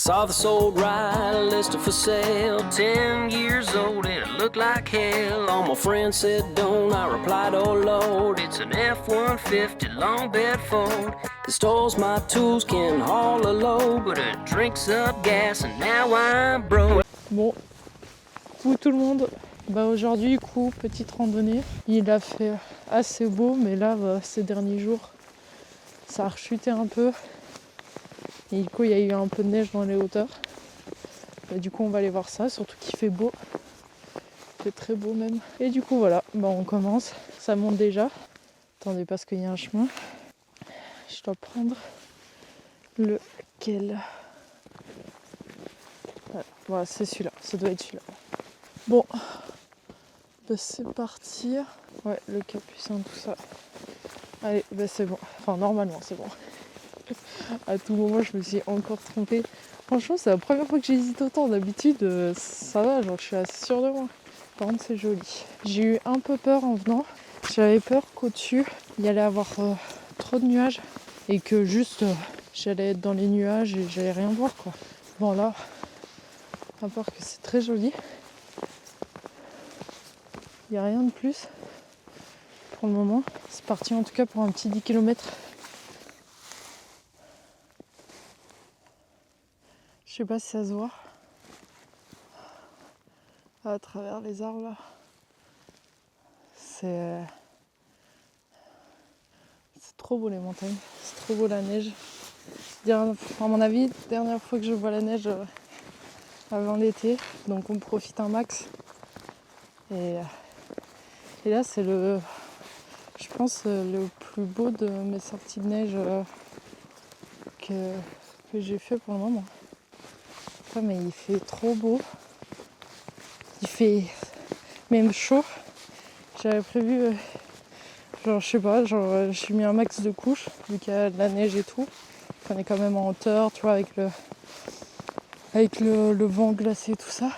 saw the sold ride listed for sale, 10 years old and it looked like hell. All my friends said don't, I replied oh Lord. It's an F-150 long bed Ford. It stores my tools, can haul a load, but it drinks up gas and now I'm broke. Bon, coucou tout le monde. Aujourd'hui, petite randonnée. Il a fait assez beau, mais là, ces derniers jours, ça a rechuté un peu. Et du coup, il y a eu un peu de neige dans les hauteurs. Du coup, on va aller voir ça, surtout qu'il fait beau. Il fait très beau même. Et du coup, voilà, on commence. Ça monte déjà. Attendez, parce qu'il y a un chemin. Je dois prendre lequel. Voilà, c'est celui-là. Ça doit être celui-là. Bon, c'est parti. Ouais, le capucin, tout ça. Allez, c'est bon. Enfin, normalement, c'est bon. À tout moment, je me suis encore trompée. Franchement, c'est la première fois que j'hésite autant. D'habitude, ça va, genre, je suis assez sûre de moi. Par contre, c'est joli. J'ai eu un peu peur en venant. J'avais peur qu'au-dessus, il y allait avoir trop de nuages et que juste, j'allais être dans les nuages et j'allais rien voir, quoi. Bon, là, à part que c'est très joli, il n'y a rien de plus pour le moment. C'est parti en tout cas pour un petit 10 km. Je sais pas si ça se voit à travers les arbres là. C'est trop beau les montagnes, c'est trop beau la neige. À mon avis, dernière fois que je vois la neige avant l'été, donc on profite un max. Et là c'est je pense le plus beau de mes sorties de neige que j'ai fait pour le moment. Mais il fait trop beau. Il fait même chaud. J'avais prévu, j'ai mis un max de couches, vu qu'il y a de la neige et tout. On est quand même en hauteur, tu vois, avec le vent glacé et tout ça.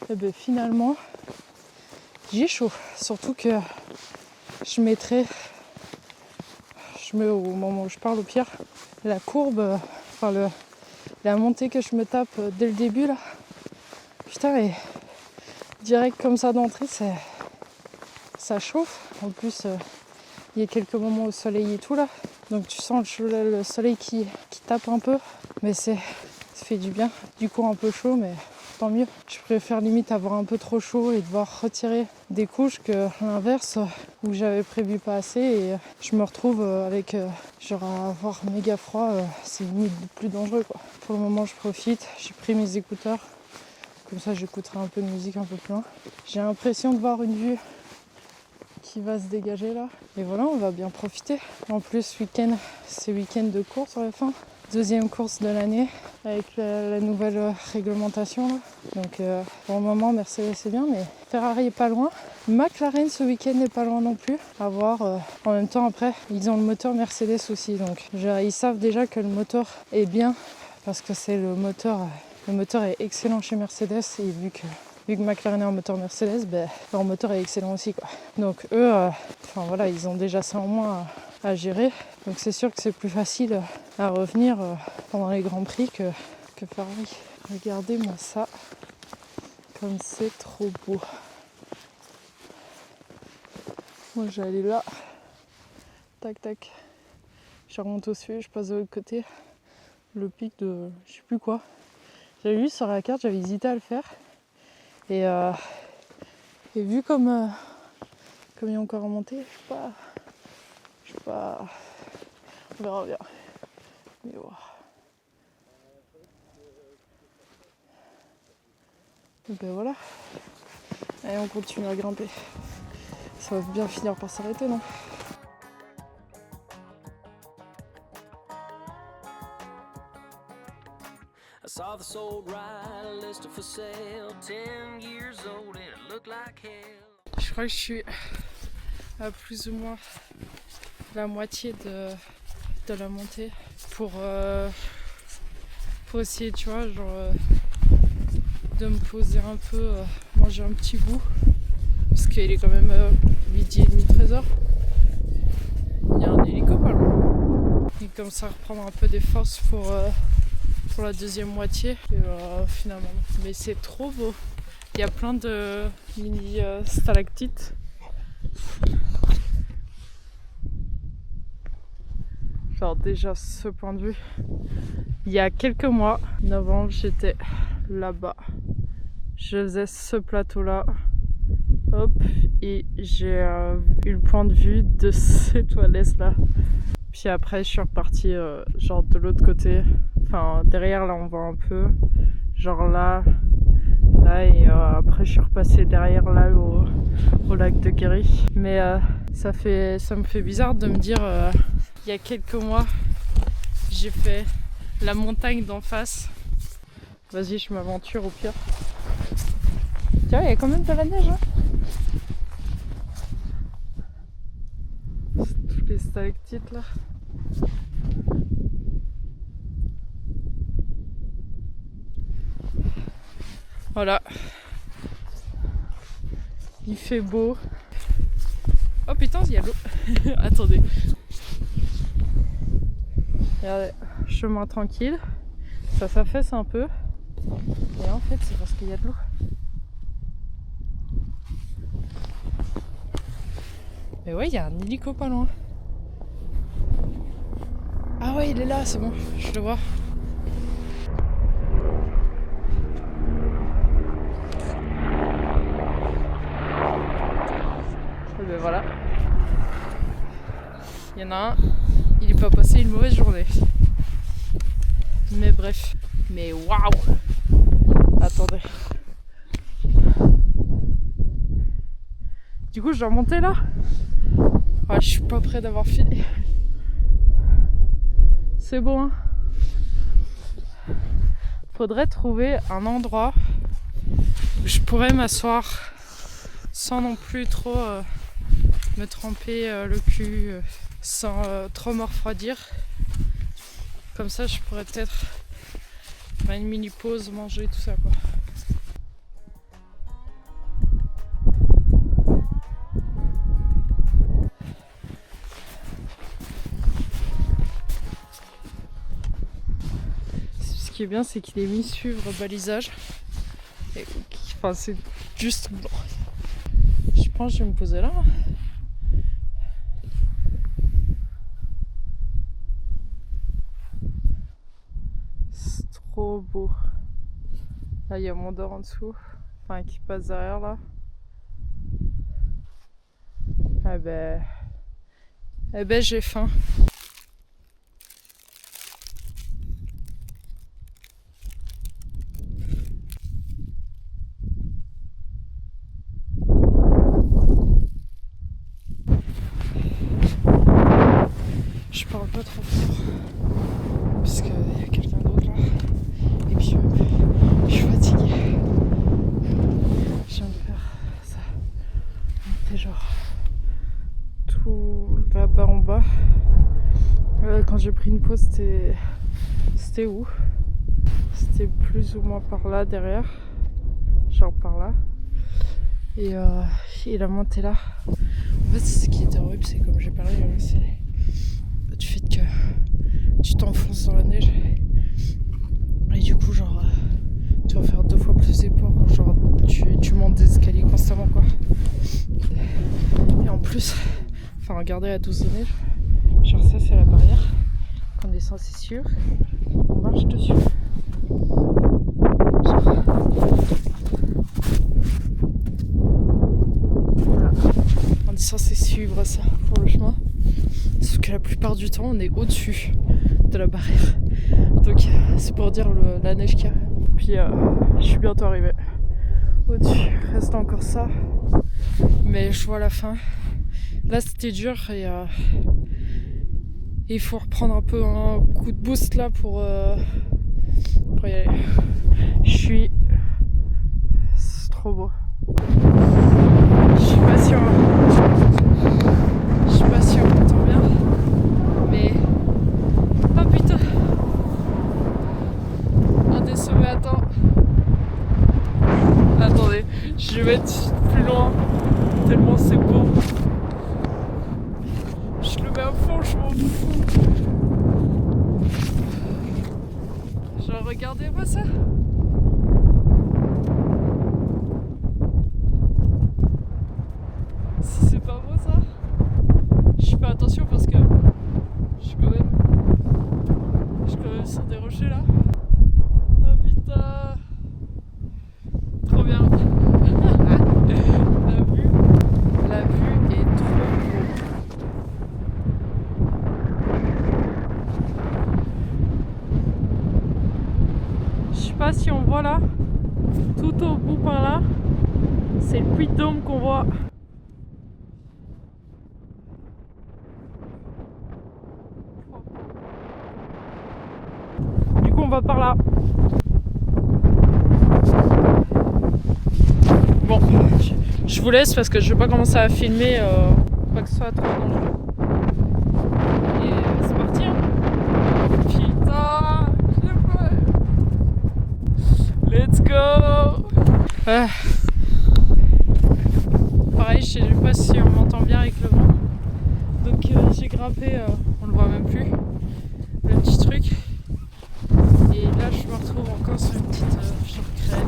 Et finalement, j'ai chaud. Surtout que je mets au moment où je parle au pire, la courbe, la montée que je me tape dès le début là. Putain, et direct comme ça d'entrée, ça chauffe. En plus, il y a quelques moments au soleil et tout là. Donc tu sens le soleil qui tape un peu. Mais ça fait du bien. Du coup un peu chaud, mais tant mieux. Je préfère limite avoir un peu trop chaud et devoir retirer des couches que l'inverse où j'avais prévu pas assez et je me retrouve avec avoir méga froid. C'est limite plus dangereux quoi. Pour le moment je profite. J'ai pris mes écouteurs. Comme ça j'écouterai un peu de musique un peu plus loin. J'ai l'impression de voir une vue qui va se dégager là. Et voilà, on va bien profiter. En plus, ce week-end, c'est week-end de course sur la fin. Deuxième course de l'année avec la nouvelle réglementation. Là. Donc pour le moment, Mercedes c'est bien, mais Ferrari est pas loin. McLaren ce week-end n'est pas loin non plus. À voir. En même temps, après, ils ont le moteur Mercedes aussi. Donc ils savent déjà que le moteur est bien parce que c'est le moteur. Le moteur est excellent chez Mercedes et vu que McLaren est un moteur Mercedes, leur moteur est excellent aussi quoi. Donc eux, ils ont déjà ça en moins à gérer. Donc c'est sûr que c'est plus facile à revenir pendant les grands prix que Ferrari. Regardez-moi ça, comme c'est trop beau. Moi j'allais là, tac tac, je remonte au sud, je passe de l'autre côté, le pic de je sais plus quoi. J'avais vu sur la carte, j'avais hésité à le faire. Et vu comme il y a encore à monter, je sais pas, on verra bien. Mais wow. Et voilà. Allez, on continue à grimper. Ça va bien finir par s'arrêter, non ? I saw the sold ride listed for sale, 10 years old and it looked like hell. Je crois que je suis à plus ou moins la moitié de la montée pour essayer, tu vois, de me poser un peu, manger un petit bout parce qu'il est quand même 12h30, 13h. Il y a un hélico pas loin. Et comme ça reprendre un peu des forces pour pour la deuxième moitié. Et finalement, mais c'est trop beau. Il y a plein de mini stalactites. Genre déjà ce point de vue. Il y a quelques mois, novembre, j'étais là-bas. Je faisais ce plateau-là. Hop, et j'ai eu le point de vue de ces toilettes là. Puis après je suis repartie genre de l'autre côté. Enfin derrière là on voit un peu. Genre là et après je suis repassée derrière là au lac de Guéry. Mais ça me fait bizarre de me dire il y a quelques mois j'ai fait la montagne d'en face. Vas-y je m'aventure au pire. Tiens il y a quand même de la neige hein. Toutes les stalactites là. Voilà. Il fait beau. Oh putain, il y a l'eau. Attendez. Regardez, chemin tranquille. Ça s'affaisse un peu. Et en fait, c'est parce qu'il y a de l'eau. Mais ouais, il y a un hélico pas loin. Ah ouais, il est là, c'est bon, je le vois. Et ben voilà. Il y en a un, il est pas passé une mauvaise journée. Mais bref. Mais waouh! Attendez. Du coup, je dois remonter là? Ah, je suis pas près d'avoir fini. C'est bon, hein? Faudrait trouver un endroit où je pourrais m'asseoir sans non plus trop me tremper le cul, sans trop me refroidir. Comme ça, je pourrais peut-être faire une mini pause, manger, tout ça quoi. Ce qui est bien, c'est qu'il est mis suivre balisage. Et, enfin, c'est juste blanc. Je pense que je vais me poser là. C'est trop beau. Là, il y a mon Dor en dessous. Enfin, qui passe derrière là. Eh ben, j'ai faim. Je parle pas trop fort parce qu'il y a quelqu'un d'autre là. Et puis je suis fatiguée. Je viens de faire ça. C'était genre tout là-bas en bas. Quand j'ai pris une pause, c'était où? C'était plus ou moins par là derrière. Genre par là. Et la montée là. En fait, c'est ce qui était horrible, c'est comme j'ai parlé, c'est du fait que tu t'enfonces dans la neige et du coup genre tu vas faire 2 fois plus d'efforts, genre tu montes des escaliers constamment quoi. Et en plus, enfin regardez la douce de neige, genre ça c'est la barrière qu'on descend, c'est sûr, on marche dessus. Voilà, on est censé suivre ça pour le chemin. Sauf que la plupart du temps, on est au-dessus de la barrière. Donc, c'est pour dire la neige qu'il y a. Puis, je suis bientôt arrivée. Au-dessus, reste encore ça. Mais je vois la fin. Là, c'était dur et il faut reprendre un peu un coup de boost là pour y aller. C'est trop beau. Je suis pas sûre. Je suis pas sûre qu'on entend bien. Mais. Oh putain! Un des sommets attend. Attendez, je vais mettre plus loin. Tellement c'est beau. Je le mets à fond, je m'en fous. Genre. regardez-moi ça. Si c'est pas beau ça. Je fais attention parce que je suis quand même sur des rochers là. Oh putain. Trop bien. La vue est trop beau. Je sais pas si on voit là, tout au bout par là, c'est le Puy de Dôme qu'on voit. Du coup on va par là. Bon, je vous laisse parce que je vais pas commencer à filmer pas que ce soit trop dangereux. Et c'est parti hein. Putain, let's go. Pareil, je sais pas si on m'entend bien avec le vent. Donc j'ai grimpé, on le voit même plus, le petit truc. Et là je me retrouve encore sur une petite crête.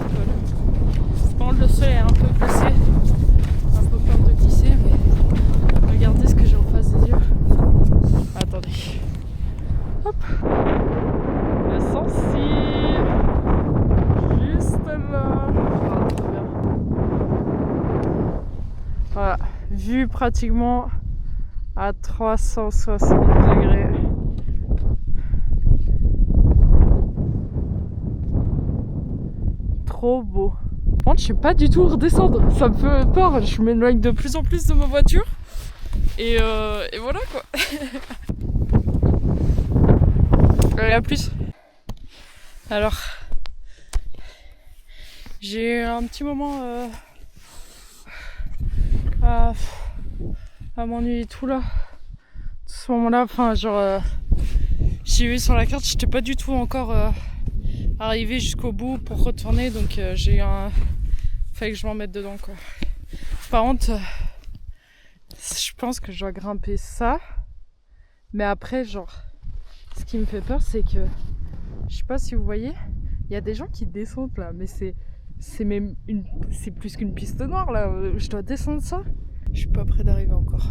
Par contre le sol est un peu glacé, un peu peur de glisser, mais regardez ce que j'ai en face des yeux. Attendez. Hop. Le Sancy. Juste là. Ah, trop bien. Voilà. Vue pratiquement à 360 degrés. Trop beau. Par contre, je sais pas du tout redescendre. Ça me fait peur. Je m'éloigne de plus en plus de ma voiture. Et voilà quoi. Allez, à plus. Alors, j'ai eu un petit moment à m'ennuyer tout là. Tout ce moment-là, enfin genre, j'ai vu sur la carte, j'étais pas du tout encore arrivé jusqu'au bout pour retourner, donc j'ai eu un... Fallait que je m'en mette dedans quoi. Par contre, je pense que je dois grimper ça. Mais après, genre, ce qui me fait peur, c'est que, je sais pas si vous voyez, il y a des gens qui descendent là, mais c'est même c'est plus qu'une piste noire là. Je dois descendre ça. Je suis pas près d'arriver encore.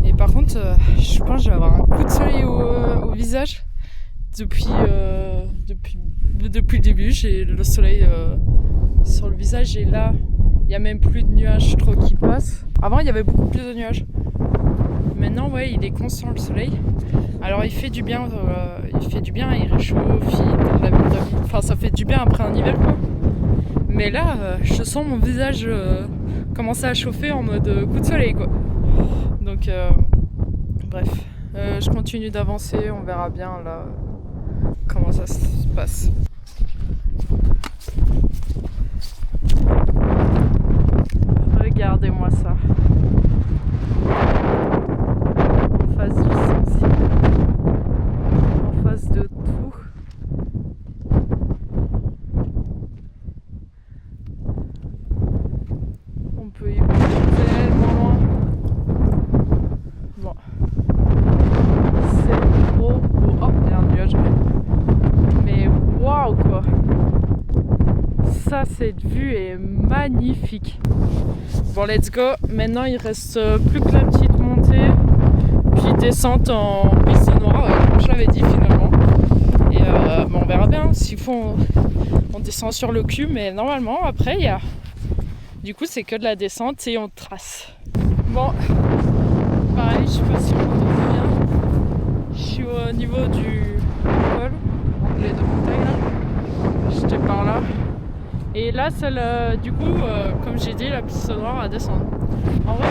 Et par contre, je pense que je vais avoir un coup de soleil au visage. Depuis le début, j'ai le soleil sur le visage et là, il n'y a même plus de nuages trop qui passent. Avant, il y avait beaucoup plus de nuages. Maintenant, ouais, il est constant le soleil. Alors, il fait du bien, il réchauffe, il donne la vitamine. Enfin, ça fait du bien après un hiver, quoi. Mais là, je sens mon visage commencer à chauffer en mode coup de soleil, quoi. Donc, bref, je continue d'avancer, on verra bien là comment ça se passe. Regardez-moi ça. En face du Sancy. En face de tout. On peut y voir tellement loin. Bon. C'est trop beau. Oh, il y a un nuage. Mais waouh quoi. Ça, cette vue est magnifique. Bon, let's go. Maintenant, il reste plus que la petite montée, puis descente en piste noire, comme je l'avais dit finalement. Et bon, on verra bien. S'il faut, on descend sur le cul, mais normalement, après, il y a. Du coup, c'est que de la descente et on trace. Bon, pareil, je sais pas si on entend bien. Je suis au niveau du col, les deux montagnes là. J'étais par là. Et là, celle, du coup, comme j'ai dit, la piste noire à descendre. En vrai,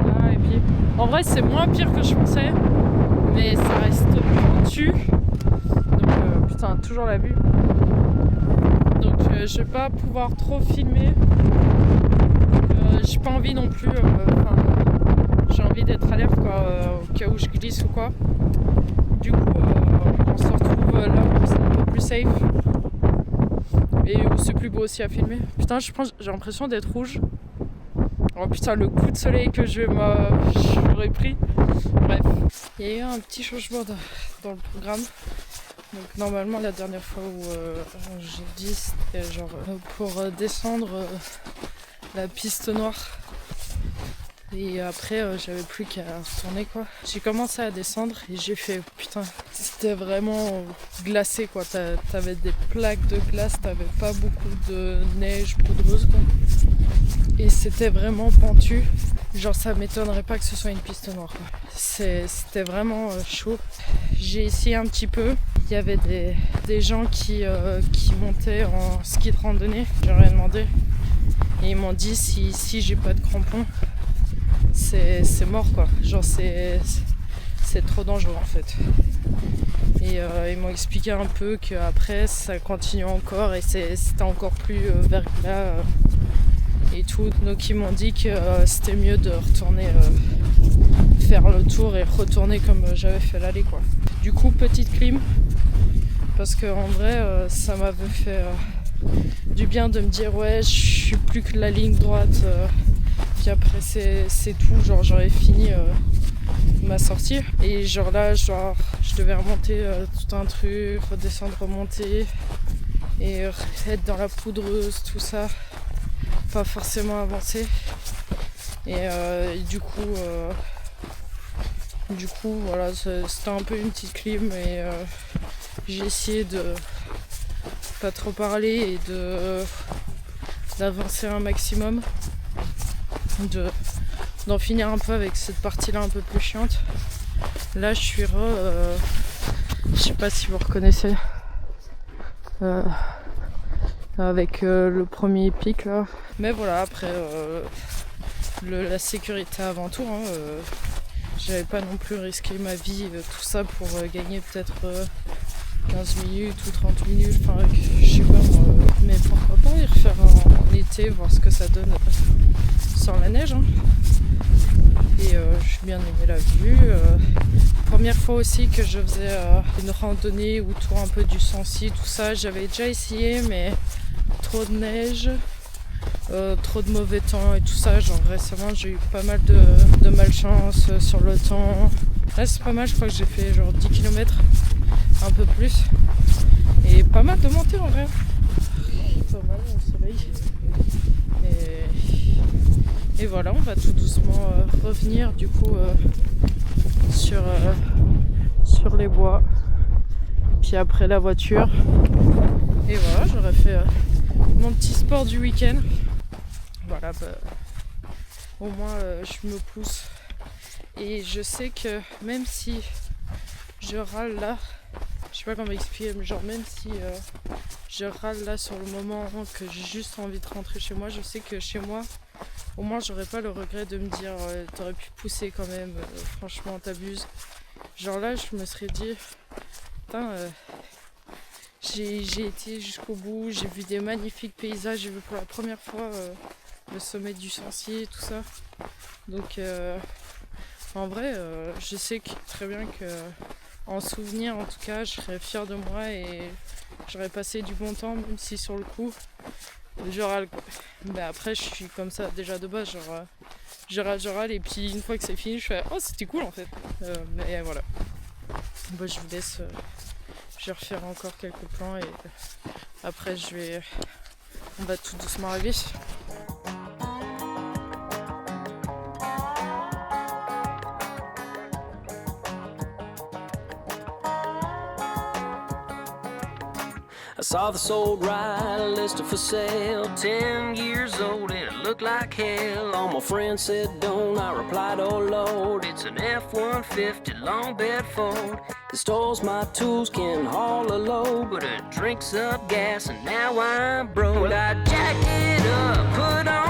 là, et puis, en vrai, c'est moins pire que je pensais, mais ça reste pentu. Donc, putain, toujours la vue. Donc, je vais pas pouvoir trop filmer. J'ai pas envie non plus. J'ai envie d'être alerte, quoi, au cas où je glisse ou quoi. Du coup, on se retrouve là où c'est un peu plus safe. Et où c'est plus beau aussi à filmer. Putain, j'ai l'impression d'être rouge. Oh putain, le coup de soleil que j'aurais pris. Bref, il y a eu un petit changement dans le programme. Donc normalement la dernière fois où j'ai dit c'était genre pour descendre la piste noire. Et après j'avais plus qu'à retourner quoi. J'ai commencé à descendre et j'ai fait putain, c'était vraiment glacé quoi. T'avais des plaques de glace, t'avais pas beaucoup de neige poudreuse quoi. Et c'était vraiment pentu. Genre ça m'étonnerait pas que ce soit une piste noire quoi. C'était vraiment chaud. J'ai essayé un petit peu. Il y avait des gens qui montaient en ski de randonnée. J'aurais demandé. Et ils m'ont dit si j'ai pas de crampons, c'est mort quoi. Genre c'est trop dangereux en fait. Et ils m'ont expliqué un peu qu'après ça continue encore et c'était encore plus verglas et tout. Donc ils m'ont dit que c'était mieux de retourner faire le tour et retourner comme j'avais fait l'aller quoi. Du coup petite clim parce que en vrai ça m'avait fait du bien de me dire ouais je suis plus que la ligne droite puis après c'est tout, genre j'aurais fini ma sortie et genre là genre je devais remonter tout un truc, redescendre, remonter et être dans la poudreuse, tout ça, pas forcément avancer et du coup voilà c'était un peu une petite clim et j'ai essayé de pas trop parler et d'avancer un maximum, d'en finir un peu avec cette partie là un peu plus chiante. Là je suis je sais pas si vous reconnaissez avec le premier pic là, mais voilà après la sécurité avant tout hein, j'avais pas non plus risqué ma vie tout ça pour gagner peut-être 15 minutes ou 30 minutes, enfin je sais pas moi, mais pourquoi pas y refaire en été, voir ce que ça donne sans la neige hein. Et j'ai bien aimé la vue. Première fois aussi que je faisais une randonnée autour un peu du Sancy, tout ça, j'avais déjà essayé mais trop de neige, trop de mauvais temps et tout ça, genre récemment j'ai eu pas mal de malchance sur le temps. Là c'est pas mal, je crois que j'ai fait genre 10 km, un peu plus, et pas mal de montées en vrai, pas mal au soleil, et voilà on va tout doucement revenir du coup sur les bois, puis après la voiture, et voilà j'aurais fait mon petit sport du week-end. Voilà au moins je me pousse et je sais que même si je râle là, je sais pas comment expliquer, mais genre même si je râle là sur le moment que j'ai juste envie de rentrer chez moi, je sais que chez moi au moins j'aurais pas le regret de me dire t'aurais pu pousser quand même, franchement t'abuses. Genre là je me serais dit putain j'ai été jusqu'au bout, j'ai vu des magnifiques paysages, j'ai vu pour la première fois le sommet du Sancy et tout ça, donc en vrai je sais très bien que en souvenir en tout cas je serais fière de moi et j'aurais passé du bon temps, même si sur le coup je râle quoi. Mais après je suis comme ça déjà de base, genre je râle et puis une fois que c'est fini je fais oh c'était cool en fait, mais voilà. Bon, je vous laisse, je vais refaire encore quelques plans et après on va tout doucement arriver. I saw this old ride listed for sale, 10 years old and it looked like hell. All my friends said don't, I replied oh Lord. It's an F-150 long bed Ford. It stores my tools, can haul a load, but it drinks up gas and now I'm broke. Well I jacked it up, put on